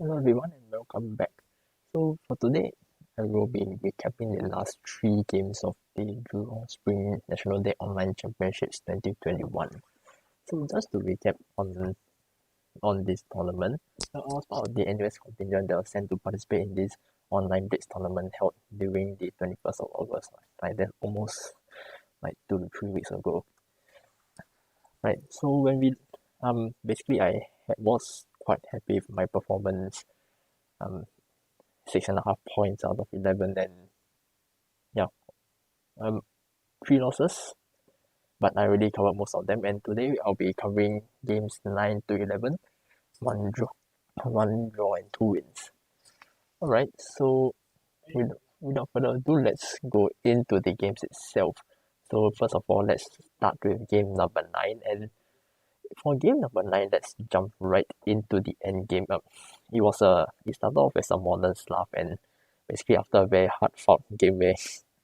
Hello everyone and welcome back. So for today, I will be recapping the last 3 games of the Jurong Spring National Day Online Championships 2021. So just to recap on this tournament, I was part of the NUS contingent that was sent to participate in this online Blitz tournament held during the 21st of August. Like that's almost like 2 to 3 weeks ago. Right, so when we basically was quite happy with my performance. 6.5 points out of 11, and yeah, 3 losses, but I already covered most of them. And today I'll be covering games 9 to 11, one draw and 2 wins. Alright, so without further ado, let's go into the games itself. So first of all, let's start with game number 9, and for game number 9, let's jump right into the end game. It started off as a modern Slav, and basically after a very hard fought game where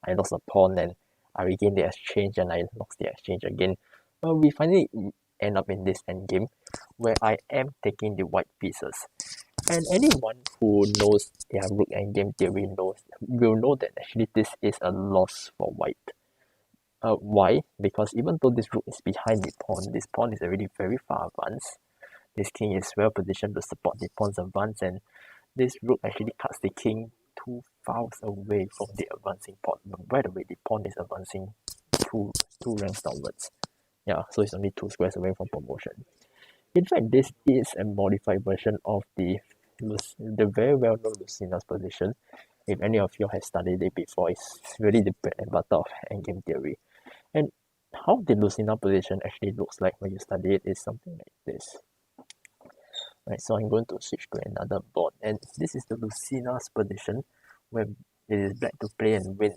I lost a pawn and I regained the exchange and I lost the exchange again, we finally end up in this end game where I am taking the white pieces. And anyone who knows their rook and game theory will know that actually this is a loss for white. Why? Because even though this rook is behind the pawn, this pawn is already very far advanced. This king is well positioned to support the pawn's advance, and this rook actually cuts the king 2 files away from the advancing pawn. But by the way, the pawn is advancing two ranks downwards. Yeah, so it's only 2 squares away from promotion. In fact, this is a modified version of the very well-known Lucina's position. If any of you have studied it before, it's really the bread and butter of endgame theory. And how the Lucina position actually looks like when you study it is something like this. Right, so I'm going to switch to another board, and this is the Lucina's position where it is black to play and win,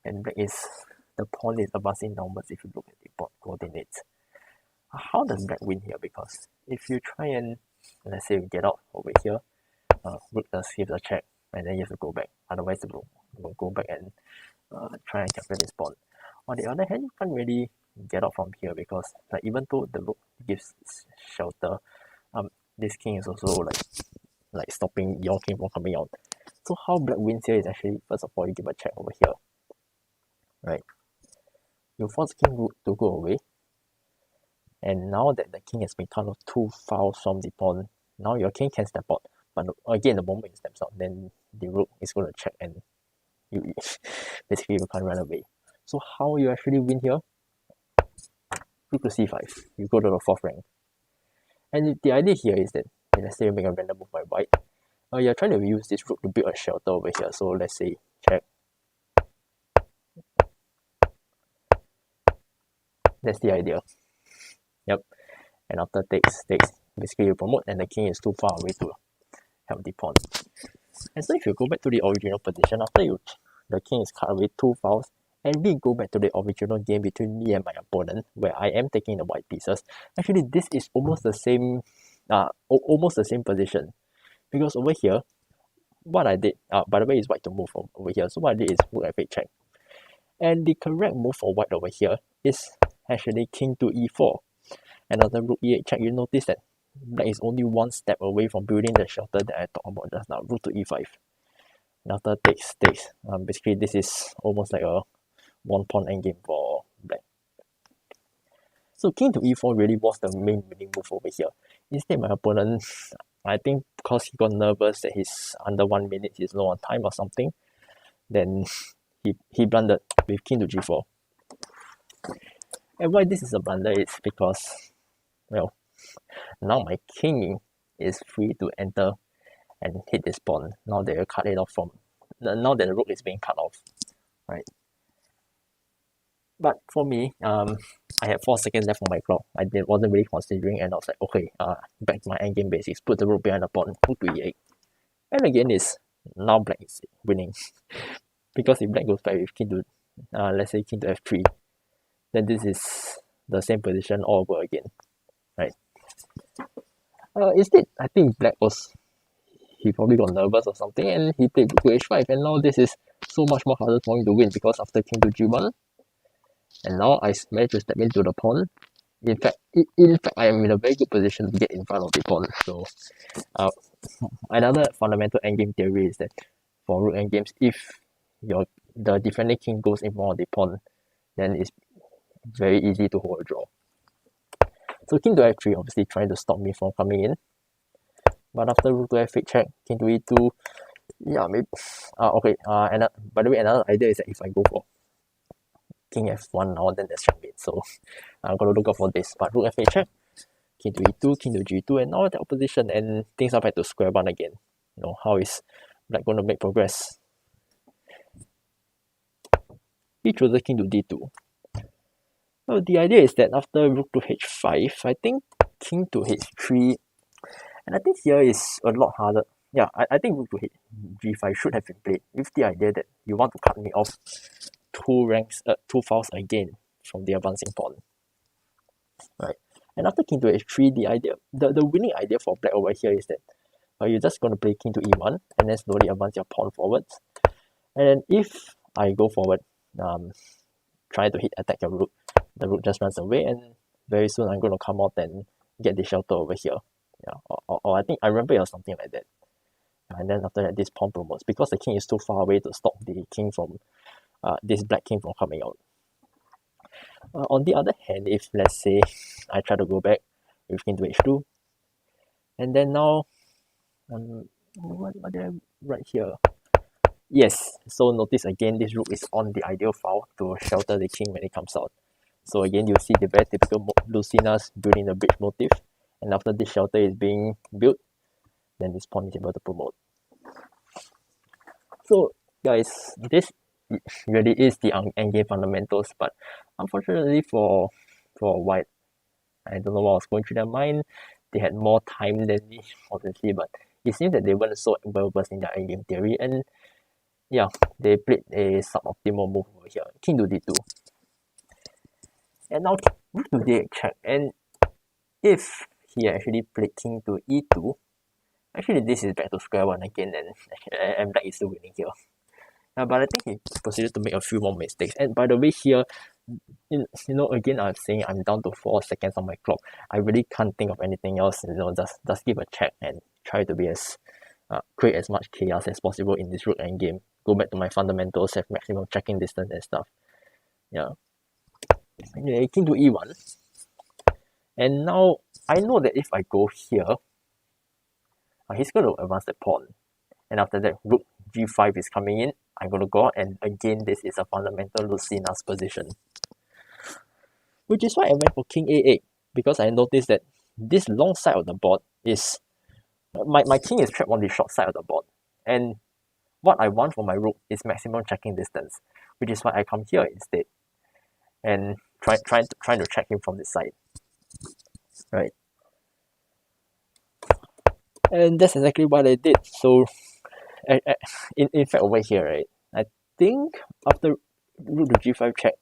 and the pawn is advancing downwards if you look at the board coordinates. How does black win here? Because if you try and, let's say, get out over here, rook does give a check, and then you have to go back. Otherwise, the rook will go back and try and capture this pawn. On the other hand, you can't really get out from here because, like, even though the rook gives shelter, this king is also like stopping your king from coming out. So how black wins here is actually, first of all, you give a check over here, right? You force the king to go away, and now that the king has been cut off 2 files from the pawn, now your king can step out. But again, the moment he steps out, then the rook is going to check, and you basically you can't run away. So how you actually win here? Rook to c5. You go to the 4th rank. And the idea here is that, let's say you make a random move by white. You're trying to use this rook to build a shelter over here. So let's say check. That's the idea. Yep. And after takes, basically you promote, and the king is too far away to help the pawn. And so if you go back to the original position, after the king is cut away 2 files, and we go back to the original game between me and my opponent, where I am taking the white pieces. Actually, this is almost the same position, because over here, what I did, by the way, is white to move over here. So what I did is rook f8 check, and the correct move for white over here is actually king to e4. And after rook e8 check, you notice that black is only 1 step away from building the shelter that I talked about just now. Rook to e5. And after takes, basically this is almost like a 1 pawn endgame for black. So king to e4 really was the main winning move over here. Instead, my opponent, I think because he got nervous that he's under 1 minute, he's low on time or something, then he blundered with king to g4. And why this is a blunder is because, well, now my king is free to enter and hit this pawn. Now that you cut it off now that the rook is being cut off, right? But for me, I had 4 seconds left on my clock. I wasn't really considering, and I was like, okay, back to my endgame basics. Put the rook behind the pawn, rook to e8. And again, now black is winning. Because if black goes back with king to, let's say king to f3, then this is the same position all over again, right? Instead, I think black he probably got nervous or something, and he played rook to h5, and now this is so much more harder for him to win, because after king to g1, and now I managed to step into the pawn. In fact, I am in a very good position to get in front of the pawn. So Another fundamental endgame theory is that for rook endgames, if the defending king goes in front of the pawn, then it's very easy to hold a draw. So king to f3, obviously trying to stop me from coming in. But after rook to f8 check, king to e2, yeah, maybe. Okay. And by the way, another idea is that if I go for king f1 now, then there's checkmate. So I'm gonna look out for this. But rook f8 check, king to e2, king to g2, and now the opposition, and things are back to square one again. How is black going to make progress? He chose the king to d2. So the idea is that after rook to h5, I think king to h3, and I think here is a lot harder. Yeah, I think rook to g5 should have been played with the idea that you want to cut me off two files again from the advancing pawn. Right. And after king to h3, the winning idea for black over here is that you're just going to play king to e1 and then slowly advance your pawn forwards. And then if I go forward, try to attack your rook, the rook just runs away, and very soon I'm going to come out and get the shelter over here. Yeah, or I think I remember it was something like that. And then after that, this pawn promotes because the king is too far away to stop the king from this black king from coming out. On the other hand, if let's say I try to go back with king to h2, and then now, what did I write here? Yes, so notice again, this rook is on the ideal file to shelter the king when it comes out. So again, you see the very typical Lucina's building the bridge motif, and after this shelter is being built, then this pawn is able to promote. So guys, this really is the endgame fundamentals, but unfortunately for white, I don't know what was going through their mind. They had more time than me, obviously, but it seems that they weren't so well versed in their endgame theory, and yeah, they played a suboptimal move over here, king to d2. And now rook to d8 check, and if he actually played king to e2, actually this is back to square one again, and black is still winning here. But I think he proceeded to make a few more mistakes. And by the way, here, again, I'm saying I'm down to 4 seconds on my clock. I really can't think of anything else. Just give a check and try to be create as much chaos as possible in this rook endgame. Go back to my fundamentals, have maximum checking distance and stuff. Yeah. Anyway, king to e1. And now I know that if I go here, he's going to advance the pawn. And after that, rook g5 is coming in. I'm going to go out, and again, this is a fundamental Lucina's position. Which is why I went for king a8, because I noticed that this long side of the board is... My king is trapped on the short side of the board. And what I want for my rook is maximum checking distance, which is why I come here instead. And trying to check him from this side. Right. And that's exactly what I did. So, in fact, over here, right, I think after rook to g5 check,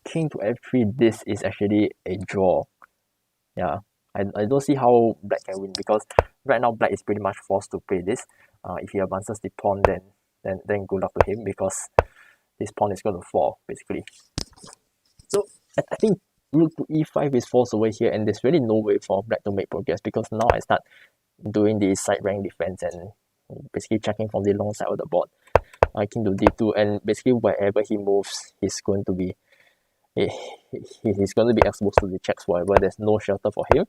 king to f3, this is actually a draw. Yeah, I don't see how black can win, because right now black is pretty much forced to play this. If he advances the pawn, then good luck to him, because this pawn is going to fall, basically. So I think rook to e5 is forced over here, and there's really no way for black to make progress, because now I start doing the side rank defense and basically checking from the long side of the board. King to d2, and basically wherever he moves, he's going to be exposed to the checks forever. There's no shelter for him.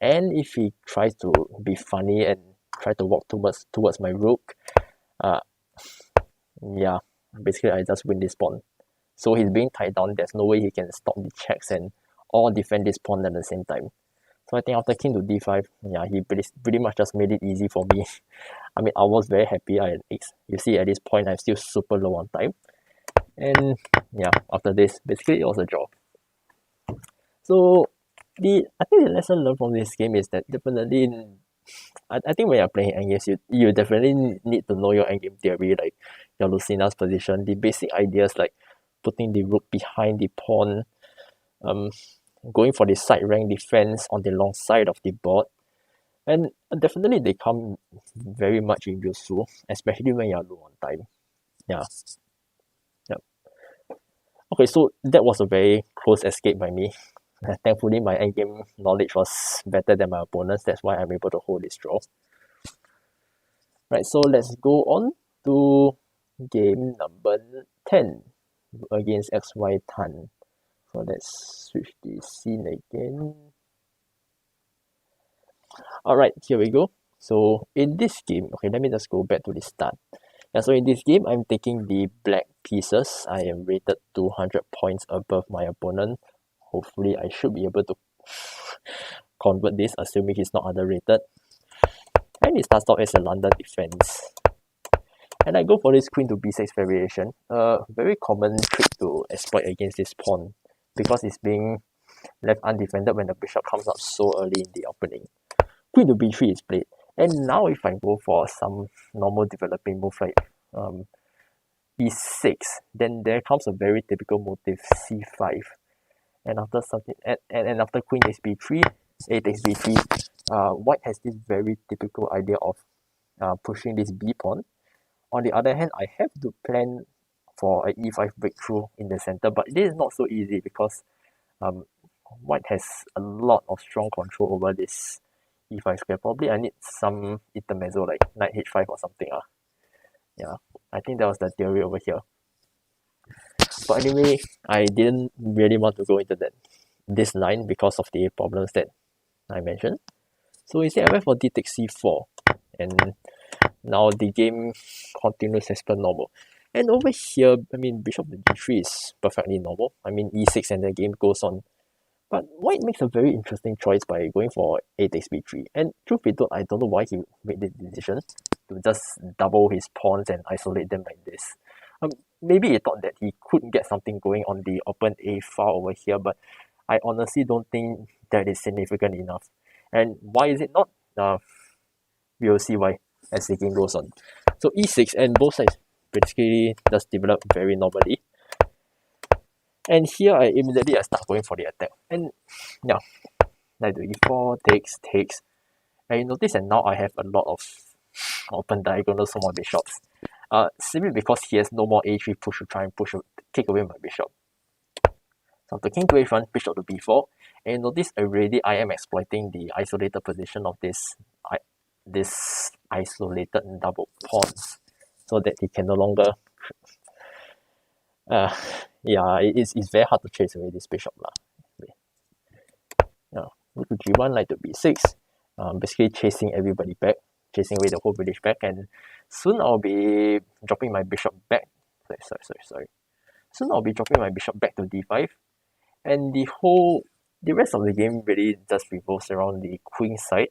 And if he tries to be funny and try to walk towards my rook, yeah, basically I just win this pawn. So he's being tied down. There's no way he can stop the checks and or defend this pawn at the same time. So I think after king to d5, yeah, he pretty much just made it easy for me. I mean, I was very happy. You see, at this point, I'm still super low on time. And yeah, after this, basically it was a draw. So I think the lesson learned from this game is that definitely, I think when you're playing endgames, you definitely need to know your endgame theory, like your Lucina's position, the basic ideas like putting the rook behind the pawn, going for the side rank defense on the long side of the board. And definitely they come very much in useful, especially when you're low on time. Yeah. Yep. Okay, so that was a very close escape by me. Thankfully, my endgame knowledge was better than my opponent's. That's why I'm able to hold this draw. Right, so let's go on to game number 10 against XY Tan. So let's switch the scene again. Alright, here we go. So in this game, okay, let me just go back to the start. Yeah, so in this game, I'm taking the black pieces. I am rated 200 points above my opponent. Hopefully, I should be able to convert this, assuming he's not underrated. And it starts off as a London defense. And I go for this queen to b6 variation. A very common trick to exploit against this pawn, because it's being left undefended when the bishop comes up so early in the opening. Queen to b3 is played. And now if I go for some normal developing move like e6, then there comes a very typical motive, c5. And after something, and after queen takes b3, a takes b3, white has this very typical idea of pushing this b pawn. On the other hand, I have to plan for a e5 breakthrough in the center, but this is not so easy because white has a lot of strong control over this e5 square. Probably I need some intermezzo like knight h5 or something. Yeah, I think that was the theory over here. But anyway, I didn't really want to go into this line because of the problems that I mentioned. So instead I went for d takes c4, and now the game continues as per normal. And over here, I mean, bishop to d3 is perfectly normal. I mean, e6 and the game goes on. But white makes a very interesting choice by going for a takes b3. And truth be told, I don't know why he made the decision to just double his pawns and isolate them like this. Maybe he thought that he could get something going on the open a file over here, but I honestly don't think that is significant enough. And why is it not? We will see why as the game goes on. So e6, and both sides basically just develop very normally. And here I immediately start going for the attack. And yeah, knight to e4, takes. And you notice that now I have a lot of open diagonals for my bishops. Simply because he has no more a3 push to try and kick away my bishop. So after king to a1, bishop to b4. And you notice already I am exploiting the isolated position of this isolated double pawns, so that he can no longer yeah, it's very hard to chase away this bishop lah. Yeah, rook to g1, knight to b6, basically chasing everybody back, chasing away the whole village back, and soon I'll be dropping my bishop back. Sorry. Soon I'll be dropping my bishop back to d5, and the rest of the game really just revolves around the queen side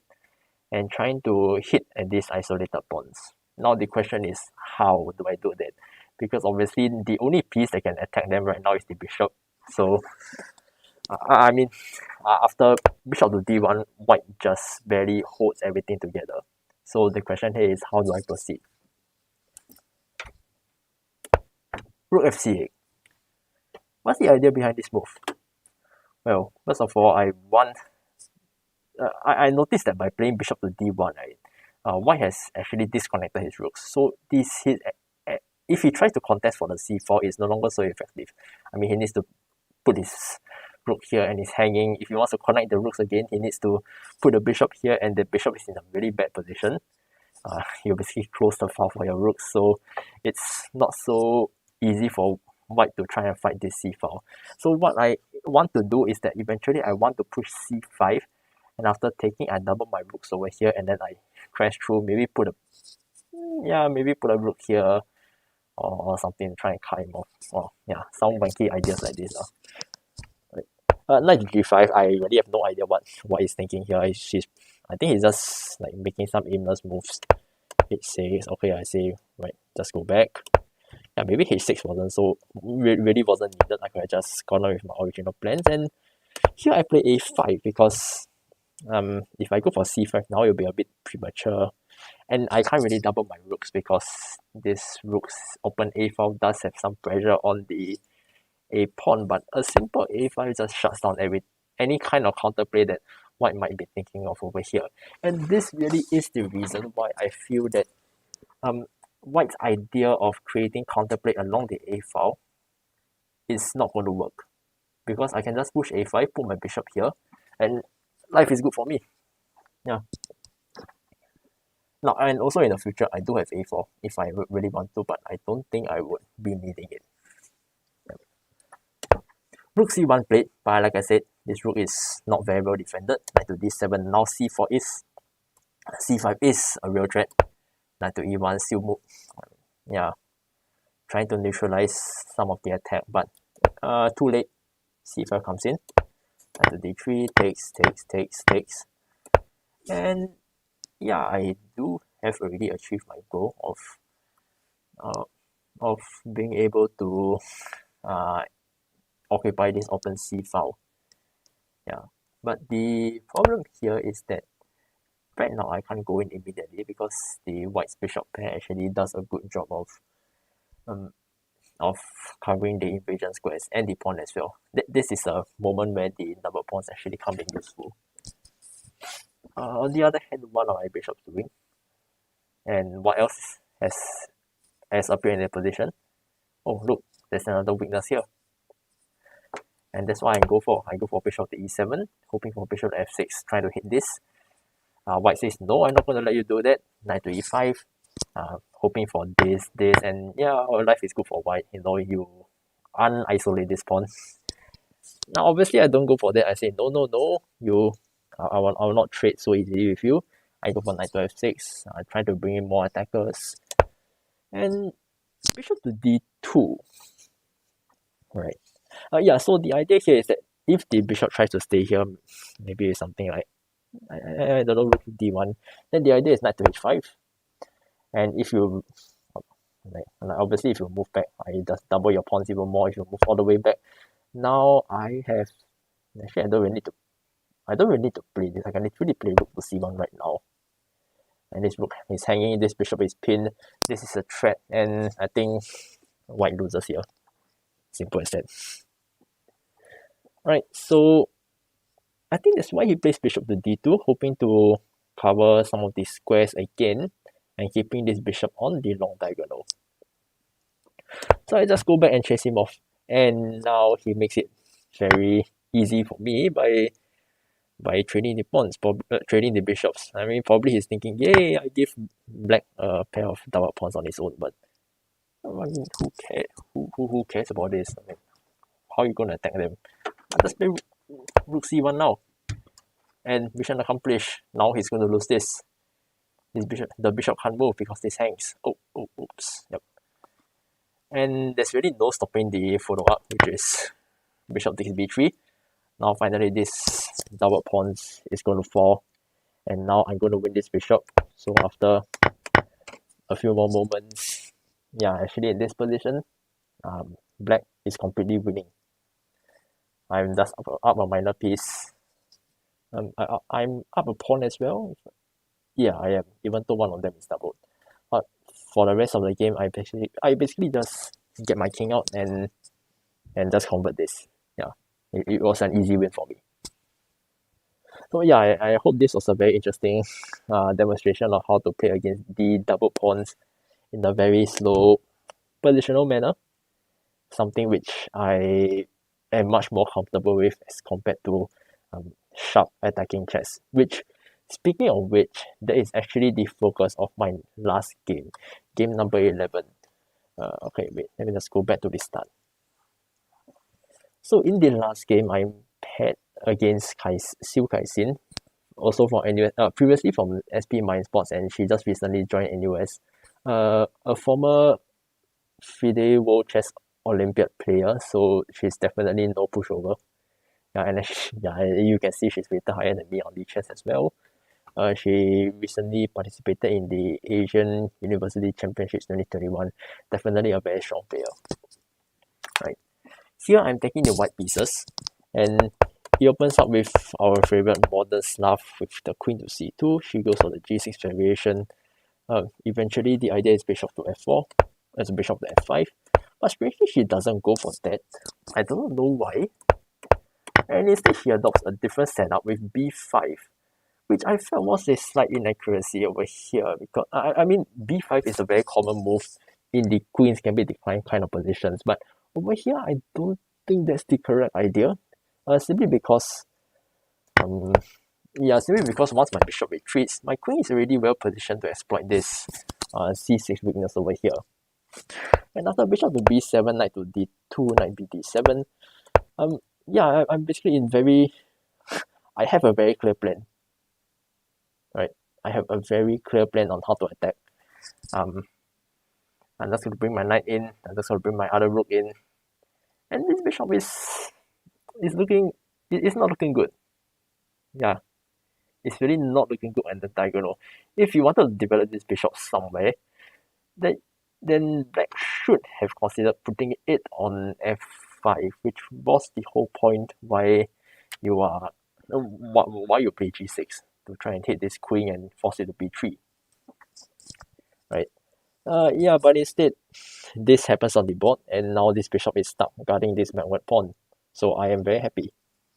and trying to hit at these isolated pawns. Now the question is, how do I do that? Because obviously the only piece that can attack them right now is the bishop. So I mean, after bishop to d1, white just barely holds everything together. So the question here is, how do I proceed? Rook f8. What's the idea behind this move? Well, first of all, I noticed that by playing bishop to d1, right, white has actually disconnected his rooks. So if he tries to contest for the c4, it's no longer so effective. I mean, he needs to put his rook here and he's hanging. If he wants to connect the rooks again, he needs to put the bishop here, and the bishop is in a really bad position. You basically close the file for your rooks, so it's not so easy for white to try and fight this c file. So what I want to do is that eventually I want to push c5, and after taking, I double my rooks over here, and then I crash through, maybe put a rook here or something to try and cut him off. Or yeah, some wanky ideas like this. Knight to g5, I really have no idea what he's thinking here. I think he's just like making some aimless moves. h6, okay, I say, right, just go back. Yeah, maybe h6 really wasn't needed. I could have just gone on with my original plans. And here I play a5 because if I go for c5 now, it'll be a bit premature. And I can't really double my rooks because this rook's open a file does have some pressure on the a pawn, but a simple a5 just shuts down any kind of counterplay that white might be thinking of over here. And this really is the reason why I feel that white's idea of creating counterplay along the a file is not going to work, because I can just push a5, put my bishop here, and life is good for me. Yeah. Now, and also in the future, I do have a4 if I really want to, but I don't think I would be needing it. Rook c1 played, but like I said, this rook is not very well defended. Knight to d7, now c4 is, c5 is a real threat. Knight to e1, still move. Yeah, trying to neutralize some of the attack, but too late. c5 comes in. Knight to d3, takes. And yeah, I do have already achieved my goal of being able to occupy this open c file. Yeah, but the problem here is that right now I can't go in immediately because the white's bishop pair actually does a good job of covering the invasion squares and the pawn as well. This is a moment where the double pawns actually come in useful. On the other hand, what are my bishops doing? And what else has appeared in their position? Oh look, there's another weakness here. And that's why I go for bishop to e7, hoping for bishop to f6, trying to hit this. White says, no, I'm not going to let you do that. Knight to e5, hoping for this, and yeah, our life is good for white. You know, you unisolate this pawn. Now, obviously, I don't go for that. I say, no, I will not trade so easily with you. I go for knight to f6. I try to bring in more attackers. And bishop to d2. Right. Yeah, so the idea here is that if the bishop tries to stay here, maybe it's something like, I don't know, rook to d1, then the idea is knight to h5. And if you, like obviously if you move back, I just double your pawns even more if you move all the way back. Now I have, actually I don't really need to play this. I can literally play rook to c1 right now. And this rook is hanging, this bishop is pinned, this is a threat, and I think white loses here. Simple as that. Alright, so I think that's why he plays bishop to d2, hoping to cover some of these squares again and keeping this bishop on the long diagonal. So I just go back and chase him off, and now he makes it very easy for me by trading the pawns, trading the bishops. I mean, probably he's thinking, yay, I give black a pair of double pawns on his own, but I mean, who cares? Who cares about this? I mean, how are you gonna attack them? I just play rook c1 now, and mission accomplished. Now he's going to lose this. The bishop can't move because this hangs. Oops. Yep. And there's really no stopping the follow-up, which is bishop takes b3. Now finally this double pawns is going to fall, and now I'm going to win this bishop. So after a few more moments, yeah, actually in this position, black is completely winning. I'm just up a minor piece. I'm up a pawn as well. Yeah, I am, even though one of them is doubled. But for the rest of the game, I basically just get my king out and just convert this. Yeah, it was an easy win for me. So yeah, I hope this was a very interesting demonstration of how to play against the double pawns in a very slow positional manner. Something which I am much more comfortable with as compared to sharp attacking chess. Which, speaking of which, that is actually the focus of my last game number 11. Okay, wait, let me just go back to the start. So in the last game, I paired against Siu Kai-Sin, also from NUS, previously from SP Mind Sports, and she just recently joined NUS. A former FIDE World Chess Olympiad player, so she's definitely no pushover. Yeah, and you can see she's rated higher than me on the chess as well. She recently participated in the Asian University Championships 2021. Definitely a very strong player. Right. Here I'm taking the white pieces, and he opens up with our favorite modern Slav with the queen to c2. She goes for the g6 variation. Eventually the idea is bishop to f4 as a bishop to f5. But strangely she doesn't go for that. I don't know why. And instead she adopts a different setup with b5, which I felt was a slight inaccuracy over here, because I mean b5 is a very common move in the queens can be declined kind of positions, but over here I don't think that's the correct idea. Simply because Yeah, simply because once my bishop retreats, my queen is already well positioned to exploit this c6 weakness over here. And after bishop to b7, knight to d2, knight bd7, yeah, I'm basically in very, I have a very clear plan, right? I have a very clear plan on how to attack. I'm just going to bring my knight in, I'm just going to bring my other rook in, and this bishop is looking, it's not looking good. Yeah, it's really not looking good at the diagonal. If you wanted to develop this bishop somewhere, then black should have considered putting it on f5, which was the whole point why you are why you play g6, to try and hit this queen and force it to b3, right? Yeah, but instead this happens on the board, and now this bishop is stuck guarding this backward pawn. So I am very happy.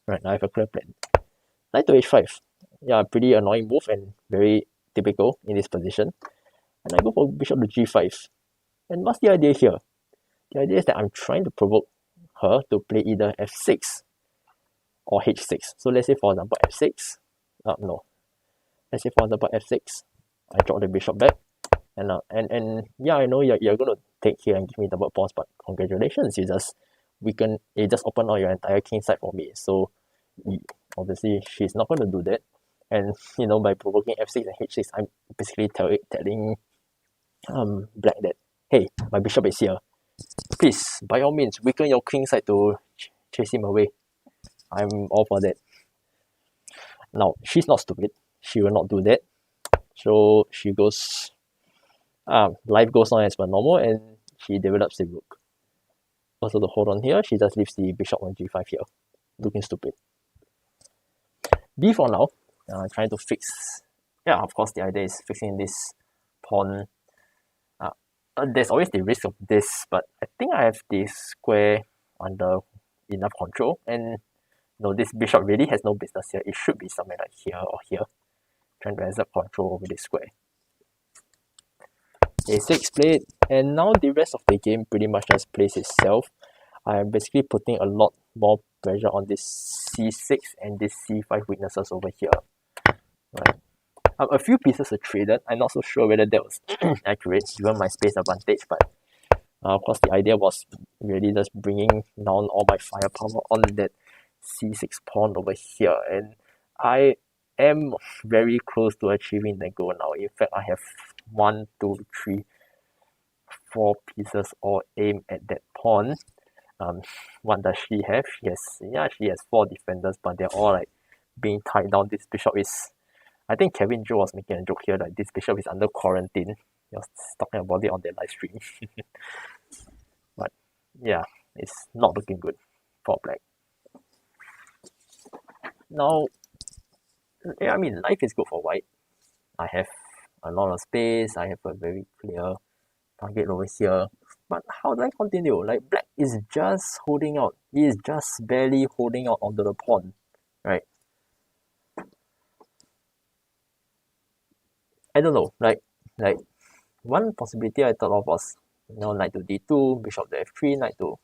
Right, now I have a clear plan. Knight to h5. Yeah, pretty annoying move and very typical in this position. And I go for bishop to g5. And what's the idea here? The idea is that I'm trying to provoke her to play either f6 or h6. So let's say for example f6. No. Let's say for example f6. I drop the bishop back. And yeah, I know you're going to take here and give me double pawns, but congratulations, you just open all your entire king side for me. So obviously she's not going to do that. And by provoking f6 and h6, I'm basically telling black that, hey, my bishop is here. Please, by all means, weaken your king side to chase him away. I'm all for that. Now, she's not stupid. She will not do that. So she goes, life goes on as per normal, and she develops the rook. Also, to hold on here, she just leaves the bishop on g5 here, looking stupid. b4 now, trying to fix. Yeah, of course, the idea is fixing this pawn. There's always the risk of this, but I think I have this square under enough control, and this bishop really has no business here. It should be somewhere like here or here, trying to exert control over this square. a6 played, and now the rest of the game pretty much just plays itself. I am basically putting a lot more pressure on this c6 and this c5 weaknesses over here. Right. A few pieces are traded. I'm not so sure whether that was accurate given my space advantage, but of course the idea was really just bringing down all my firepower on that c6 pawn over here, and I am very close to achieving the goal now. In fact, I have 1, 2, 3, 4 pieces all aimed at that pawn. What does she have? She has 4 defenders, but they're all like being tied down. This bishop is, I think Kevin Joe was making a joke here that this bishop is under quarantine. He was talking about it on their live stream. But yeah, it's not looking good for black. Now, yeah, I mean, life is good for white. I have a lot of space. I have a very clear target over here. But how do I continue? Like, black is just holding out. He is just barely holding out onto the pawn, right? I don't know. Like one possibility I thought of was, knight to d2, bishop to f3, knight to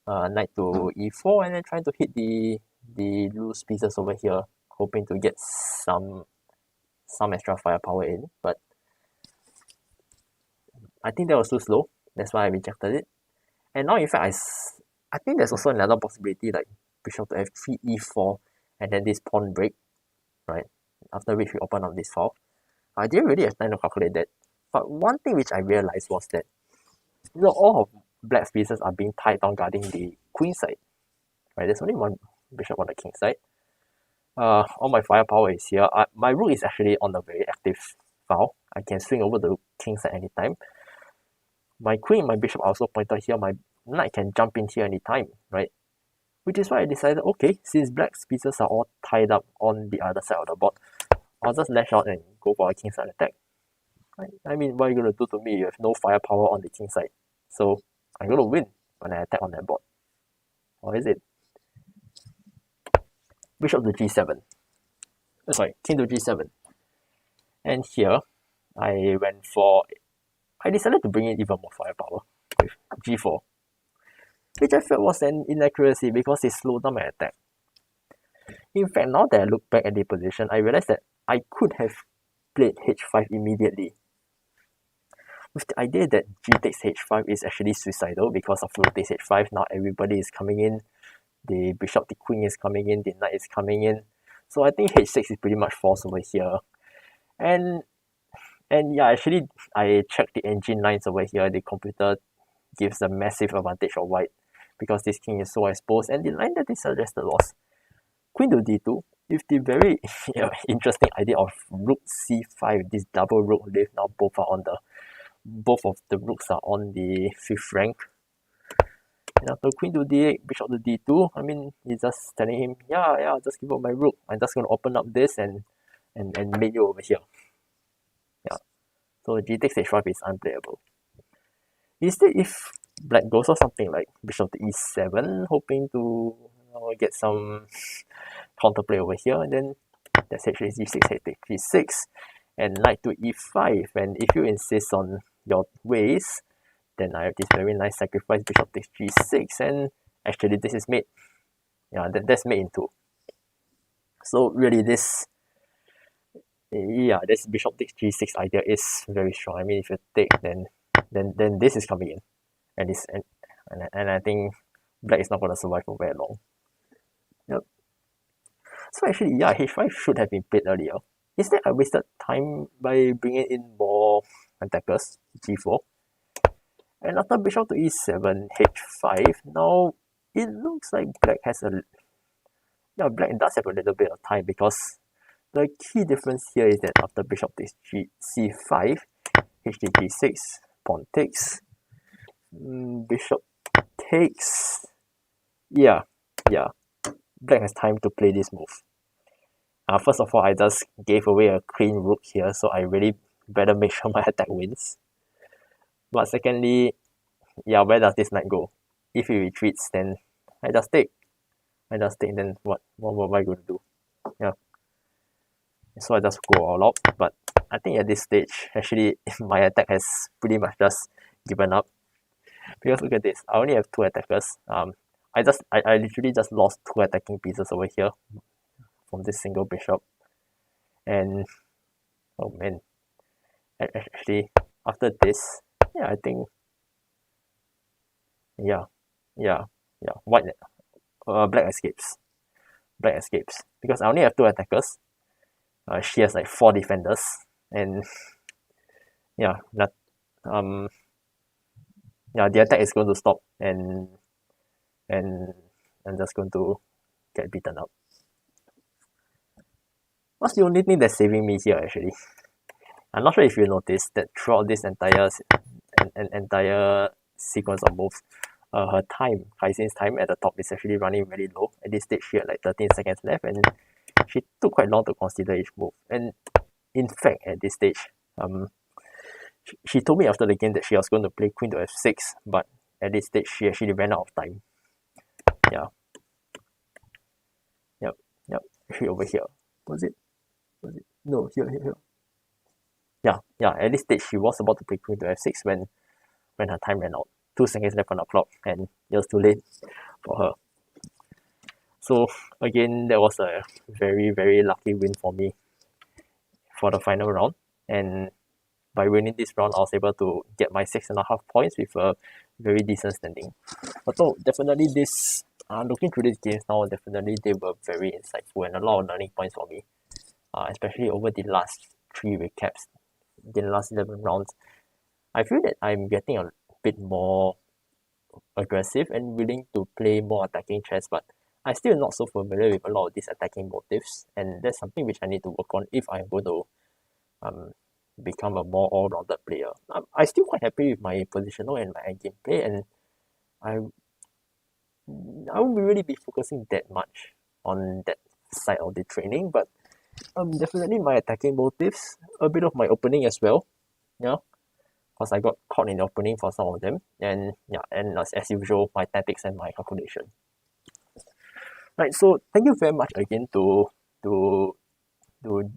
e4, and then trying to hit the loose pieces over here, hoping to get some extra firepower in. But I think that was too slow. That's why I rejected it. And now, in fact, I think there's also another possibility, like bishop to f3, e4, and then this pawn break, right? After which we open up this file. I didn't really have time to calculate that. But one thing which I realized was that, all of black's pieces are being tied down guarding the queen side, right? There's only one bishop on the king side. All my firepower is here. My rook is actually on a very active file. I can swing over the king side anytime. My queen and my bishop are also pointed here. My knight can jump in here anytime, right? Which is why I decided, okay, since black's pieces are all tied up on the other side of the board, I'll just lash out and go for a king side attack. I mean, what are you going to do to me? You have no firepower on the king side. So I'm going to win when I attack on that board. Or is it? Bishop to g7. Sorry, king to g7. And here, I decided to bring in even more firepower with g4. Which I felt was an inaccuracy because it slowed down my attack. In fact, now that I look back at the position, I realized that I could have played h5 immediately, with the idea that g takes h5 is actually suicidal because of rook takes h5. Now everybody is coming in, the bishop, the queen is coming in, the knight is coming in. So I think h6 is pretty much forced over here. And yeah, actually, I checked the engine lines over here. The computer gives a massive advantage of white because this king is so exposed. And the line that they suggested was queen to d2 with the very interesting idea of rook c5. This double rook lift. Now both of the rooks are on the 5th rank. And after queen to d8, bishop to d2, I mean, he's just telling him, yeah, just give up my rook. I'm just going to open up this and mate you over here. Yeah. So g takes h5 is unplayable. Instead, if black goes for something like bishop to e7, hoping to get some counterplay over here, and then that's actually g6, h takes g6, and knight to e5. And if you insist on your ways, then I have this very nice sacrifice, bishop takes g6, and actually this is mate. Yeah, that's mate in 2. So really this bishop takes g6 idea is very strong. I mean, if you take, then this is coming in, and I think black is not going to survive for very long. Yep. So actually, yeah, h5 should have been played earlier. Instead, I wasted time by bringing in more attackers, g4. And after bishop to e7, h5, now it looks like black black does have a little bit of time, because the key difference here is that after bishop takes c5, h to g6, pawn takes, bishop takes. Yeah, black has time to play this move. First of all, I just gave away a queen rook here, so I really better make sure my attack wins. But secondly, where does this knight go? If he retreats, then I just take. Then what am I going to do? Yeah. So I just go all out. But I think at this stage, actually, my attack has pretty much just given up. Because look at this, I only have 2 attackers. I literally just lost 2 attacking pieces over here from this single bishop. And oh man, actually after this, I think white black escapes. Because I only have 2 attackers. She has like 4 defenders, and the attack is going to stop, and I'm just going to get beaten up. What's the only thing that's saving me here, actually? I'm not sure if you noticed that throughout this entire sequence of moves, her time, Kaisin's time at the top is actually running very low. At this stage, she had like 13 seconds left, and she took quite long to consider each move. And in fact, at this stage, she told me after the game that she was going to play queen to f6, but at this stage, she actually ran out of time. Actually over here. Was it? No, here. At this stage, she was about to play queen to f6 when her time ran out. 2 seconds left on the clock, and it was too late for her. So again, that was a very, very lucky win for me for the final round. And by winning this round, I was able to get my 6.5 points with a very decent standing. But so definitely this, looking through these games now, definitely they were very insightful and a lot of learning points for me. Especially over the last 3 recaps, the last 11 rounds. I feel that I'm getting a bit more aggressive and willing to play more attacking chess, but I'm still not so familiar with a lot of these attacking motifs, and that's something which I need to work on if I'm going to become a more all-rounded player. I'm still quite happy with my positional and my endgame play, and I won't really be focusing that much on that side of the training, but definitely my attacking motives, a bit of my opening as well, because I got caught in the opening for some of them, and as usual, my tactics and my calculation. Right, so thank you very much again to the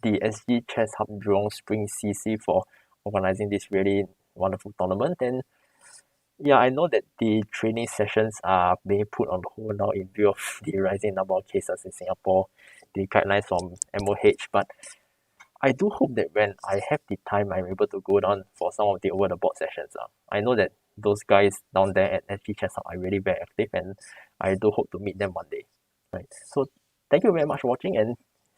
SG ChessHub Jurong Spring CC for organizing this really wonderful tournament, and Yeah, I know that the training sessions are being put on hold now in view of the rising number of cases in Singapore, the guidelines from MOH, but I do hope that when I have the time, I'm able to go down for some of the over the board sessions. I know that those guys down there at SG ChessHub are really very active, and I do hope to meet them one day. Right. So thank you very much for watching, and